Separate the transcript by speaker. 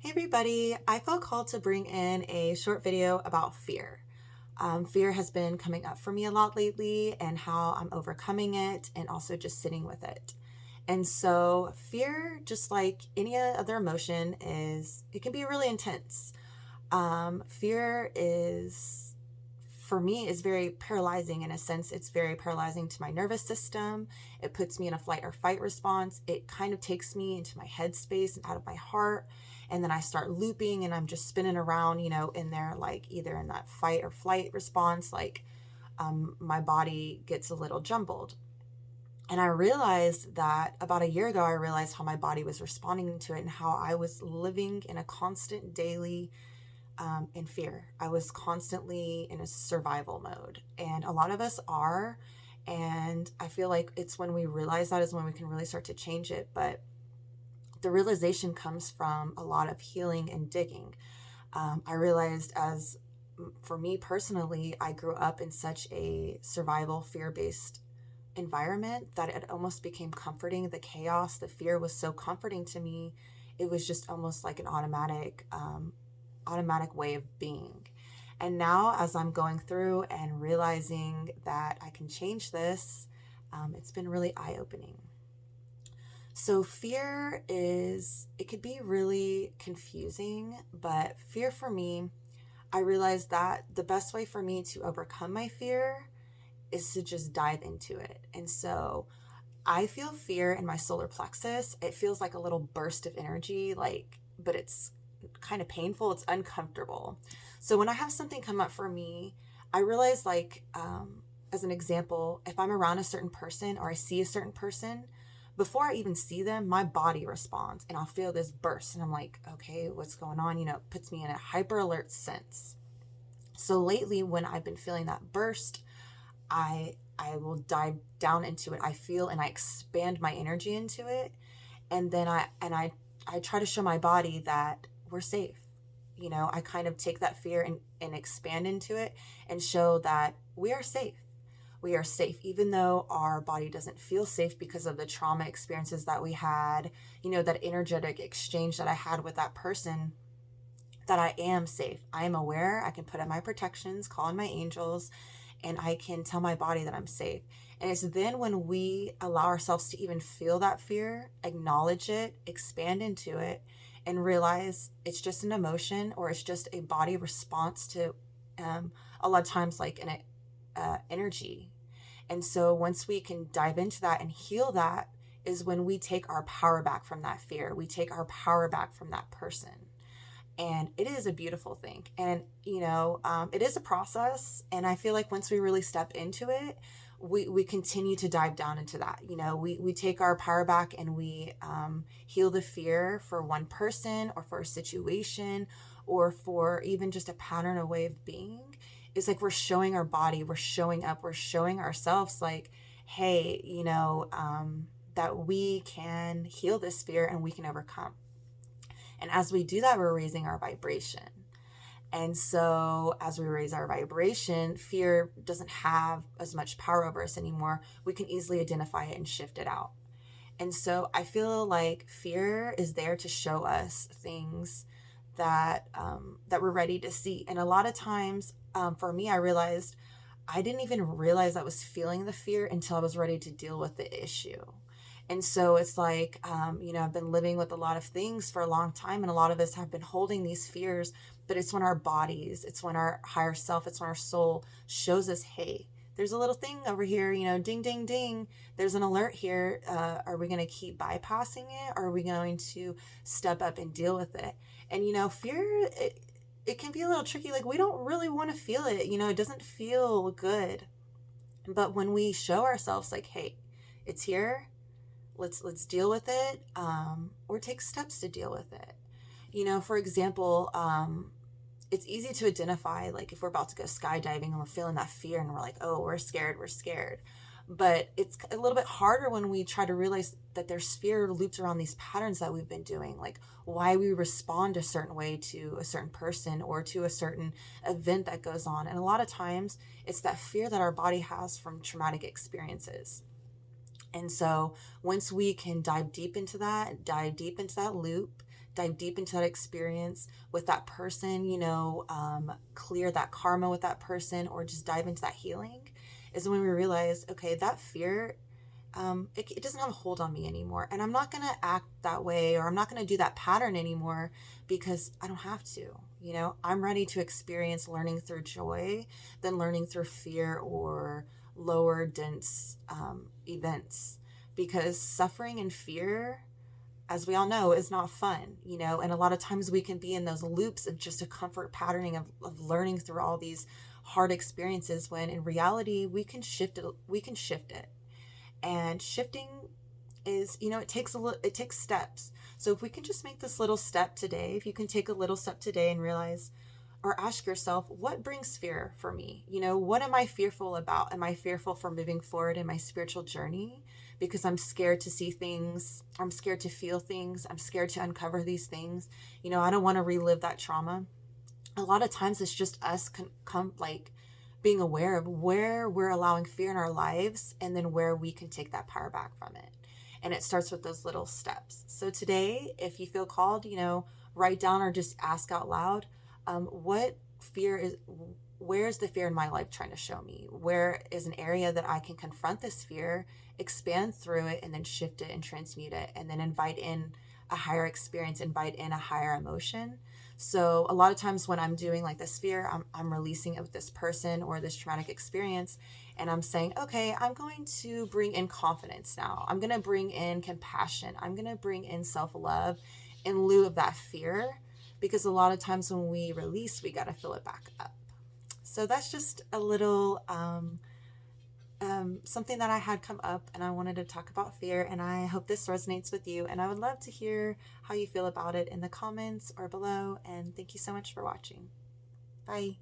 Speaker 1: Hey everybody, I felt called to bring in a short video about fear. Fear has been coming up for me a lot lately and how I'm overcoming it and also just sitting with it. And so, fear, just like any other emotion, it can be really intense. Fear is, for me, is very paralyzing in a sense. It's very paralyzing to my nervous system. It puts me in a flight or fight response. It kind of takes me into my head space and out of my heart. And then I start looping and I'm just spinning around, in there, like either in that fight or flight response, my body gets a little jumbled. And I realized that about a year ago, I realized how my body was responding to it and how I was living in a constant daily in fear. I was constantly in a survival mode, and a lot of us are. And I feel like it's when we realize that is when we can really start to change it. But the realization comes from a lot of healing and digging. I realized as for me personally, I grew up in such a survival, fear based environment that it almost became comforting. The chaos, the fear was so comforting to me. It was just almost like an automatic way of being. And now, as I'm going through and realizing that I can change this, it's been really eye opening. So, it could be really confusing, but fear for me, I realized that the best way for me to overcome my fear is to just dive into it. And so, I feel fear in my solar plexus. It feels like a little burst of energy, but it's kind of painful. It's uncomfortable. So when I have something come up for me, I realize, as an example, if I'm around a certain person or I see a certain person, before I even see them, my body responds and I'll feel this burst. And I'm like, okay, what's going on? It puts me in a hyper alert sense. So lately, when I've been feeling that burst, I will dive down into it. I feel and I expand my energy into it, and then I try to show my body that we're safe. I kind of take that fear and expand into it and show that we are safe. We are safe, even though our body doesn't feel safe because of the trauma experiences that we had, that energetic exchange that I had with that person, that I am safe. I am aware. I can put up my protections, call in my angels, and I can tell my body that I'm safe. And it's then when we allow ourselves to even feel that fear, acknowledge it, expand into it, and realize it's just an emotion or it's just a body response to a lot of times like an energy. And so once we can dive into that and heal that is when we take our power back from that fear. We take our power back from that person. And it is a beautiful thing. And it is a process, and I feel like once we really step into it, we continue to dive down into that. We take our power back and we heal the fear for one person or for a situation or for even just a pattern, a way of being. It's like we're showing our body, we're showing up, we're showing ourselves like, hey, that we can heal this fear and we can overcome. And as we do that, we're raising our vibration. And so as we raise our vibration, fear doesn't have as much power over us anymore. We can easily identify it and shift it out. And so I feel like fear is there to show us things that we're ready to see. And a lot of times, for me, I realized I didn't even realize I was feeling the fear until I was ready to deal with the issue. And so it's like, I've been living with a lot of things for a long time, and a lot of us have been holding these fears, but it's when our bodies, it's when our higher self, it's when our soul shows us, hey, there's a little thing over here, ding, ding, ding. There's an alert here. Are we going to keep bypassing it? Or are we going to step up and deal with it? And, fear, it can be a little tricky. Like, we don't really want to feel it. It doesn't feel good. But when we show ourselves like, hey, it's here, let's deal with it, or take steps to deal with it. For example, it's easy to identify, like if we're about to go skydiving and we're feeling that fear and we're like, oh, we're scared. But it's a little bit harder when we try to realize that there's fear looped around these patterns that we've been doing, like why we respond a certain way to a certain person or to a certain event that goes on. And a lot of times it's that fear that our body has from traumatic experiences. And so once we can dive deep into that loop, dive deep into that experience with that person, clear that karma with that person, or just dive into that healing, is when we realize, okay, that fear, it doesn't have a hold on me anymore. And I'm not going to act that way, or I'm not going to do that pattern anymore, because I don't have to. I'm ready to experience learning through joy than learning through fear or lower dense events, because suffering and fear, as we all know, is not fun, and a lot of times we can be in those loops of just a comfort patterning of learning through all these hard experiences, when in reality we can shift it. And shifting is, it takes steps. So if we can just make this little step today, if you can take a little step today and realize, or ask yourself, what brings fear for me? What am I fearful about? Am I fearful for moving forward in my spiritual journey because I'm scared to see things? I'm scared to feel things. I'm scared to uncover these things. I don't want to relive that trauma. A lot of times it's just us being aware of where we're allowing fear in our lives, and then where we can take that power back from it. And it starts with those little steps. So today, if you feel called, write down or just ask out loud, what fear is, where's the fear in my life trying to show me? Where is an area that I can confront this fear, expand through it, and then shift it and transmute it, and then invite in a higher experience, invite in a higher emotion. So a lot of times when I'm doing like this fear, I'm releasing it with this person or this traumatic experience, and I'm saying, okay, I'm going to bring in confidence now. I'm going to bring in compassion. I'm going to bring in self-love in lieu of that fear, because a lot of times when we release, we got to fill it back up. So that's just a little something that I had come up, and I wanted to talk about fear, and I hope this resonates with you, and I would love to hear how you feel about it in the comments or below. And thank you so much for watching. Bye.